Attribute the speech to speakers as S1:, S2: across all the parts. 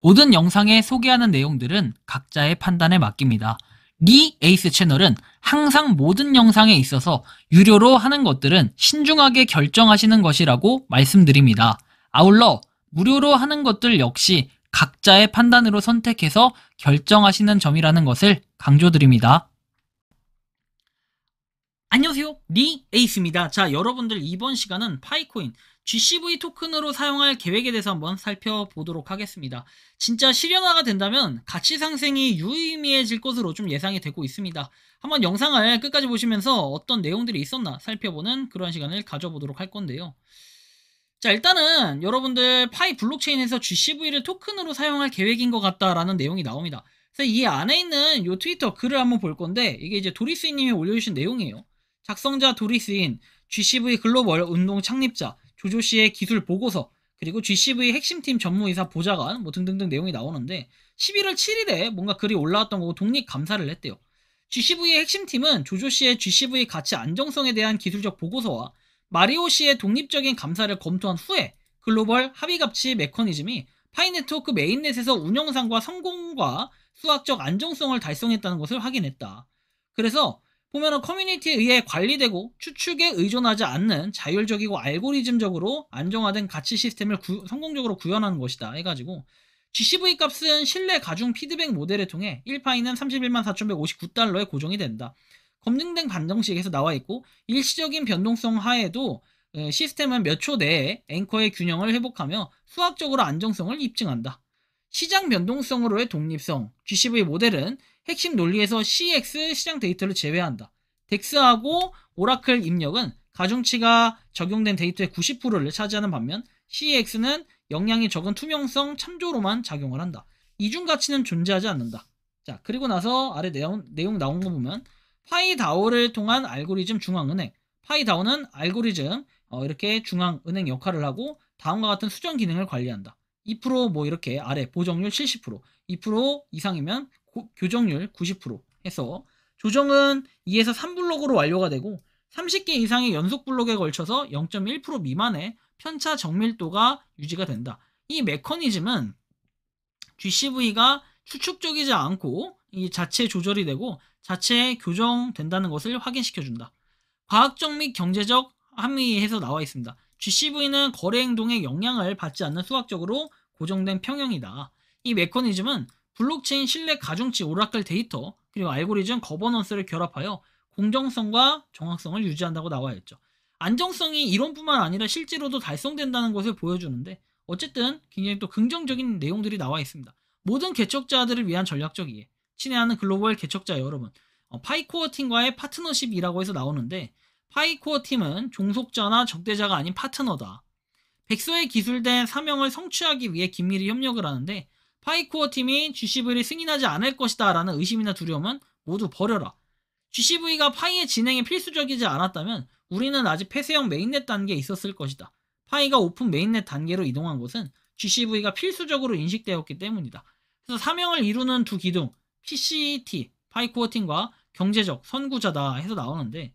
S1: 모든 영상에 소개하는 내용들은 각자의 판단에 맡깁니다. 리 에이스 채널은 항상 모든 영상에 있어서 유료로 하는 것들은 신중하게 결정하시는 것이라고 말씀드립니다. 아울러 무료로 하는 것들 역시 각자의 판단으로 선택해서 결정하시는 점이라는 것을 강조드립니다. 안녕하세요, 리 에이스입니다. 자, 여러분들 이번 시간은 파이코인 GCV 토큰으로 사용할 계획에 대해서 한번 살펴보도록 하겠습니다. 진짜 실현화가 된다면 가치 상승이 유의미해질 것으로 좀 예상이 되고 있습니다. 한번 영상을 끝까지 보시면서 어떤 내용들이 있었나 살펴보는 그런 시간을 가져보도록 할 건데요. 자, 일단은 여러분들 파이 블록체인에서 GCV를 토큰으로 사용할 계획인 것 같다라는 내용이 나옵니다. 그래서 이 안에 있는 요 트위터 글을 한번 볼 건데, 이게 이제 도리스님이 올려주신 내용이에요. 작성자 도리스인, GCV 글로벌 운동 창립자, 조조씨의 기술 보고서, 그리고 GCV 핵심팀 전무이사 보좌관, 뭐 등등등 내용이 나오는데, 11월 7일에 뭔가 글이 올라왔던 거고 독립 감사를 했대요. GCV의 핵심팀은 조조씨의 GCV 가치 안정성에 대한 기술적 보고서와 마리오씨의 독립적인 감사를 검토한 후에 글로벌 합의가치 메커니즘이 파이네트워크 메인넷에서 운영상과 성공과 수학적 안정성을 달성했다는 것을 확인했다. 그래서 보면은 커뮤니티에 의해 관리되고 추측에 의존하지 않는 자율적이고 알고리즘적으로 안정화된 가치 시스템을 성공적으로 구현하는 것이다 해가지고, GCV 값은 신뢰 가중 피드백 모델을 통해 1파이는 31만 4,159달러에 고정이 된다. 검증된 반정식에서 나와 있고, 일시적인 변동성 하에도 시스템은 몇 초 내에 앵커의 균형을 회복하며 수학적으로 안정성을 입증한다. 시장 변동성으로의 독립성, GCV 모델은 핵심 논리에서 CX 시장 데이터를 제외한다. 덱스하고 오라클 입력은 가중치가 적용된 데이터의 90%를 차지하는 반면 CX는 영향이 적은 투명성 참조로만 작용을 한다. 이중 가치는 존재하지 않는다. 자, 그리고 나서 아래 내용 나온 거 보면, 파이다오를 통한 알고리즘 중앙은행, 파이다오는 알고리즘 이렇게 중앙은행 역할을 하고 다음과 같은 수정 기능을 관리한다. 2% 뭐 이렇게 아래 보정률 70%, 2% 이상이면 교정률 90% 해서 조정은 2에서 3블록으로 완료가 되고 30개 이상의 연속 블록에 걸쳐서 0.1% 미만의 편차 정밀도가 유지가 된다. 이 메커니즘은 GCV가 추측적이지 않고 이 자체 조절이 되고 자체 교정된다는 것을 확인시켜준다. 과학적 및 경제적 함의에서 나와 있습니다. GCV는 거래 행동에 영향을 받지 않는 수학적으로 고정된 평형이다. 이 메커니즘은 블록체인 신뢰 가중치 오라클 데이터, 그리고 알고리즘 거버넌스를 결합하여 공정성과 정확성을 유지한다고 나와 있죠. 안정성이 이론뿐만 아니라 실제로도 달성된다는 것을 보여주는데, 어쨌든 굉장히 또 긍정적인 내용들이 나와 있습니다. 모든 개척자들을 위한 전략적 이해, 친애하는 글로벌 개척자 여러분, 파이코어 팀과의 파트너십이라고 해서 나오는데, 파이코어 팀은 종속자나 적대자가 아닌 파트너다. 백서에 기술된 사명을 성취하기 위해 긴밀히 협력을 하는데, 파이코어 팀이 GCV를 승인하지 않을 것이다 라는 의심이나 두려움은 모두 버려라. GCV가 파이의 진행에 필수적이지 않았다면 우리는 아직 폐쇄형 메인넷 단계에 있었을 것이다. 파이가 오픈 메인넷 단계로 이동한 것은 GCV가 필수적으로 인식되었기 때문이다. 그래서 사명을 이루는 두 기둥, PCT, 파이코어 팀과 경제적 선구자다 해서 나오는데,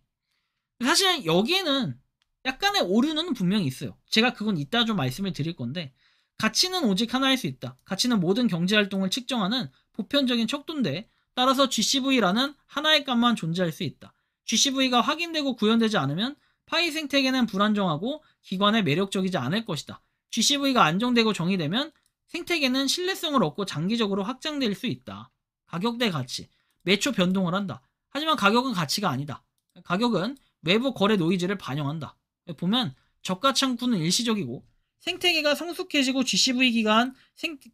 S1: 사실 여기에는 약간의 오류는 분명히 있어요. 제가 그건 이따 좀 말씀을 드릴 건데, 가치는 오직 하나일 수 있다. 가치는 모든 경제활동을 측정하는 보편적인 척도인데, 따라서 GCV라는 하나의 값만 존재할 수 있다. GCV가 확인되고 구현되지 않으면 파이 생태계는 불안정하고 기관에 매력적이지 않을 것이다. GCV가 안정되고 정의되면 생태계는 신뢰성을 얻고 장기적으로 확장될 수 있다. 가격 대 가치, 매초 변동을 한다. 하지만 가격은 가치가 아니다. 가격은 외부 거래 노이즈를 반영한다. 보면 저가 창구는 일시적이고 생태계가 성숙해지고 GCV 기간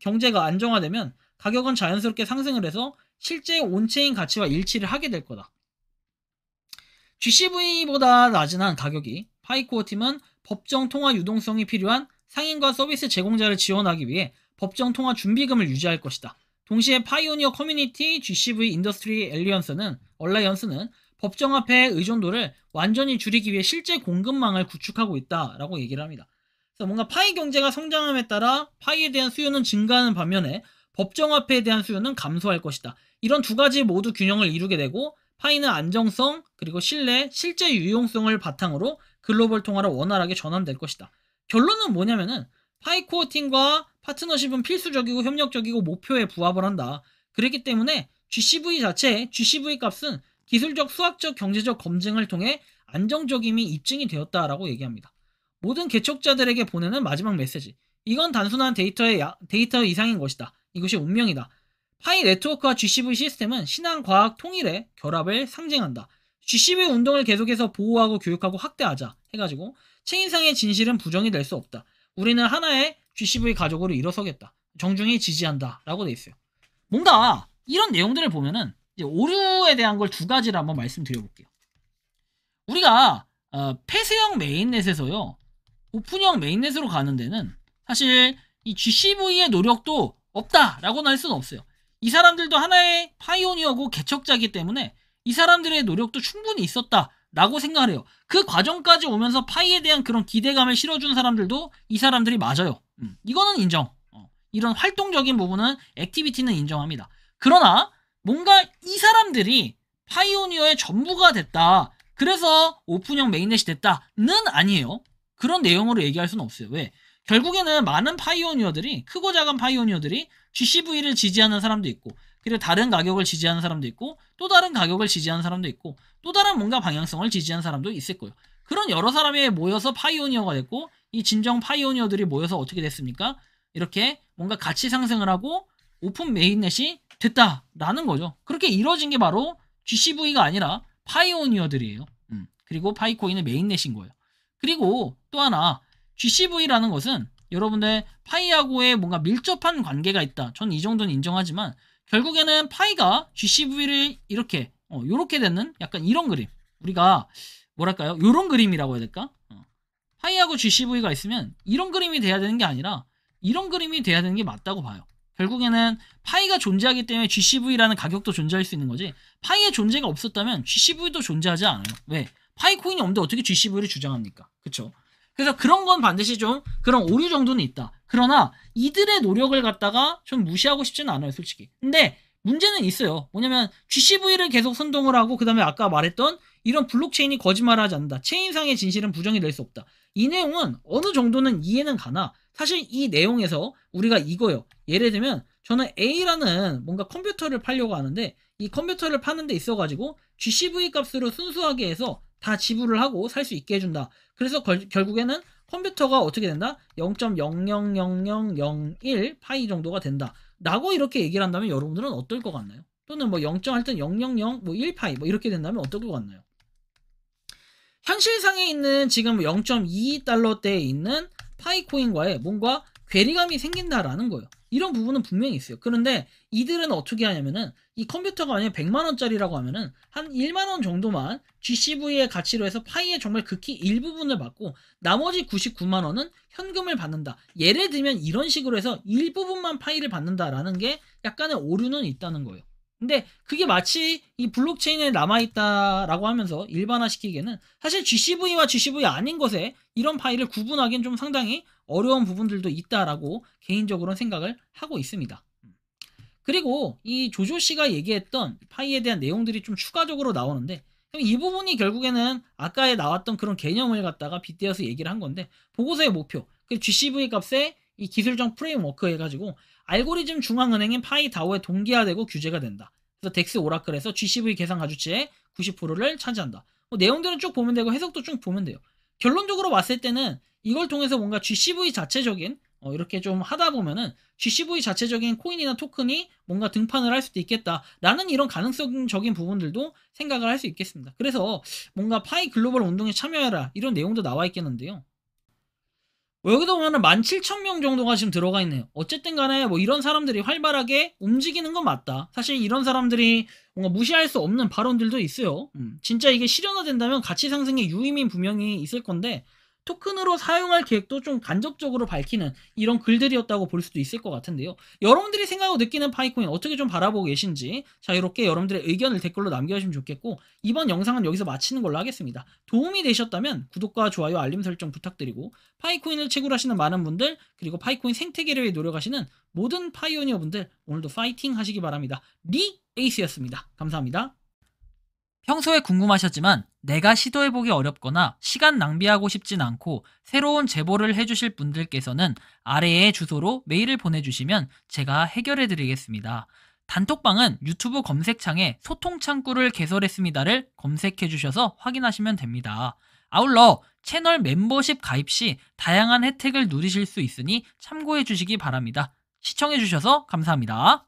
S1: 경제가 안정화되면 가격은 자연스럽게 상승을 해서 실제 온체인 가치와 일치를 하게 될 거다. GCV보다 낮은 한 가격이 파이코어 팀은 법정 통화 유동성이 필요한 상인과 서비스 제공자를 지원하기 위해 법정 통화 준비금을 유지할 것이다. 동시에 파이오니어 커뮤니티 GCV 인더스트리 얼라이언스는 법정화폐의 의존도를 완전히 줄이기 위해 실제 공급망을 구축하고 있다라고 얘기를 합니다. 그래서 뭔가 파이 경제가 성장함에 따라 파이에 대한 수요는 증가하는 반면에 법정화폐에 대한 수요는 감소할 것이다. 이런 두 가지 모두 균형을 이루게 되고, 파이는 안정성, 그리고 신뢰, 실제 유용성을 바탕으로 글로벌 통화로 원활하게 전환될 것이다. 결론은 뭐냐면은 파이코어 팀과 파트너십은 필수적이고 협력적이고 목표에 부합을 한다. 그렇기 때문에 GCV 자체, GCV 값은 기술적, 수학적, 경제적 검증을 통해 안정적임이 입증이 되었다라고 얘기합니다. 모든 개척자들에게 보내는 마지막 메시지. 이건 단순한 데이터 이상인 것이다. 이것이 운명이다. 파이 네트워크와 GCV 시스템은 신앙, 과학, 통일의 결합을 상징한다. GCV 운동을 계속해서 보호하고 교육하고 확대하자 해가지고 체인상의 진실은 부정이 될 수 없다. 우리는 하나의 GCV 가족으로 일어서겠다. 정중히 지지한다. 라고 돼 있어요. 뭔가 이런 내용들을 보면은 이제 오류에 대한 걸 두 가지를 한번 말씀드려볼게요. 우리가 폐쇄형 메인넷에서요. 오픈형 메인넷으로 가는 데는 사실 이 GCV의 노력도 없다라고는 할 수는 없어요. 이 사람들도 하나의 파이오니어고 개척자이기 때문에 이 사람들의 노력도 충분히 있었다라고 생각을 해요. 그 과정까지 오면서 파이에 대한 그런 기대감을 실어준 사람들도 이 사람들이 맞아요. 이거는 인정. 이런 활동적인 부분은 액티비티는 인정합니다. 그러나 뭔가 이 사람들이 파이오니어의 전부가 됐다. 그래서 오픈형 메인넷이 됐다는 아니에요. 그런 내용으로 얘기할 수는 없어요. 왜? 결국에는 많은 파이오니어들이, 크고 작은 파이오니어들이 GCV를 지지하는 사람도 있고, 그리고 다른 가격을 지지하는 사람도 있고, 또 다른 가격을 지지하는 사람도 있고, 또 다른 뭔가 방향성을 지지하는 사람도 있을 거예요. 그런 여러 사람이 모여서 파이오니어가 됐고, 이 진정 파이오니어들이 모여서 어떻게 됐습니까? 이렇게 뭔가 가치 상승을 하고 오픈 메인넷이 됐다라는 거죠. 그렇게 이루어진 게 바로 GCV가 아니라 파이오니어들이에요. 그리고 파이코인의 메인넷인 거예요. 그리고 또 하나, GCV라는 것은 여러분들 파이하고의 뭔가 밀접한 관계가 있다. 전 이 정도는 인정하지만 결국에는 파이가 GCV를 이렇게 요렇게 되는 약간 이런 그림, 우리가 뭐랄까요? 요런 그림이라고 해야 될까? 파이하고 GCV가 있으면 이런 그림이 돼야 되는 게 아니라 이런 그림이 돼야 되는 게 맞다고 봐요. 결국에는 파이가 존재하기 때문에 GCV라는 가격도 존재할 수 있는 거지, 파이의 존재가 없었다면 GCV도 존재하지 않아요. 왜? 파이 코인이 없는데 어떻게 GCV를 주장합니까? 그쵸? 그래서 그런 건 반드시 좀 그런 오류 정도는 있다. 그러나 이들의 노력을 갖다가 좀 무시하고 싶지는 않아요, 솔직히. 근데 문제는 있어요. 뭐냐면 GCV를 계속 선동을 하고, 그 다음에 아까 말했던 이런 블록체인이 거짓말을 하지 않는다. 체인상의 진실은 부정이 될 수 없다. 이 내용은 어느 정도는 이해는 가나 사실 이 내용에서 우리가 이거요. 예를 들면 저는 A라는 뭔가 컴퓨터를 팔려고 하는데 이 컴퓨터를 파는 데 있어가지고 GCV 값으로 순수하게 해서 다 지불을 하고 살 수 있게 해준다. 그래서 결국에는 컴퓨터가 어떻게 된다? 0.000001 파이 정도가 된다. 라고 이렇게 얘기를 한다면 여러분들은 어떨 것 같나요? 또는 뭐 0. 할 땐 000 뭐 1파이 뭐 이렇게 된다면 어떨 것 같나요? 현실상에 있는 지금 0.22달러대에 있는 파이코인과의 뭔가 괴리감이 생긴다라는 거예요. 이런 부분은 분명히 있어요. 그런데 이들은 어떻게 하냐면은 이 컴퓨터가 만약에 100만원짜리라고 하면은 한 1만원 정도만 GCV의 가치로 해서 파이의 정말 극히 일부분을 받고 나머지 99만원은 현금을 받는다. 예를 들면 이런 식으로 해서 일부분만 파이를 받는다라는 게 약간의 오류는 있다는 거예요. 근데 그게 마치 이 블록체인에 남아있다라고 하면서 일반화시키기에는 사실 GCV와 GCV 아닌 것에 이런 파일을 구분하기엔 좀 상당히 어려운 부분들도 있다라고 개인적으로는 생각을 하고 있습니다. 그리고 이 조조씨가 얘기했던 파이에 대한 내용들이 좀 추가적으로 나오는데 이 부분이 결국에는 아까에 나왔던 그런 개념을 갖다가 빗대어서 얘기를 한 건데, 보고서의 목표, 그 GCV 값의 이 기술적 프레임워크 해가지고 알고리즘 중앙은행인 파이다오에 동기화되고 규제가 된다. 그래서 덱스 오라클에서 GCV 계산 가주치의 90%를 차지한다. 뭐 내용들은 쭉 보면 되고 해석도 쭉 보면 돼요. 결론적으로 봤을 때는 이걸 통해서 뭔가 GCV 자체적인 이렇게 좀 하다 보면은 GCV 자체적인 코인이나 토큰이 뭔가 등판을 할 수도 있겠다라는 이런 가능성적인 부분들도 생각을 할 수 있겠습니다. 그래서 뭔가 파이 글로벌 운동에 참여해라 이런 내용도 나와 있겠는데요. 여기도 보면은 17,000명 정도가 지금 들어가 있네요. 어쨌든 간에 뭐 이런 사람들이 활발하게 움직이는 건 맞다. 사실 이런 사람들이 뭔가 무시할 수 없는 발언들도 있어요. 진짜 이게 실현화된다면 가치 상승의 유의미 분명히 있을 건데 토큰으로 사용할 계획도 좀 간접적으로 밝히는 이런 글들이었다고 볼 수도 있을 것 같은데요. 여러분들이 생각하고 느끼는 파이코인 어떻게 좀 바라보고 계신지, 자 이렇게 여러분들의 의견을 댓글로 남겨주시면 좋겠고, 이번 영상은 여기서 마치는 걸로 하겠습니다. 도움이 되셨다면 구독과 좋아요, 알림 설정 부탁드리고, 파이코인을 채굴하시는 많은 분들, 그리고 파이코인 생태계를 위해 노력하시는 모든 파이오니어 분들 오늘도 파이팅 하시기 바랍니다. 리 에이스였습니다. 감사합니다. 평소에 궁금하셨지만 내가 시도해보기 어렵거나 시간 낭비하고 싶진 않고 새로운 제보를 해주실 분들께서는 아래의 주소로 메일을 보내주시면 제가 해결해드리겠습니다. 단톡방은 유튜브 검색창에 소통창구를 개설했습니다를 검색해주셔서 확인하시면 됩니다. 아울러 채널 멤버십 가입 시 다양한 혜택을 누리실 수 있으니 참고해주시기 바랍니다. 시청해주셔서 감사합니다.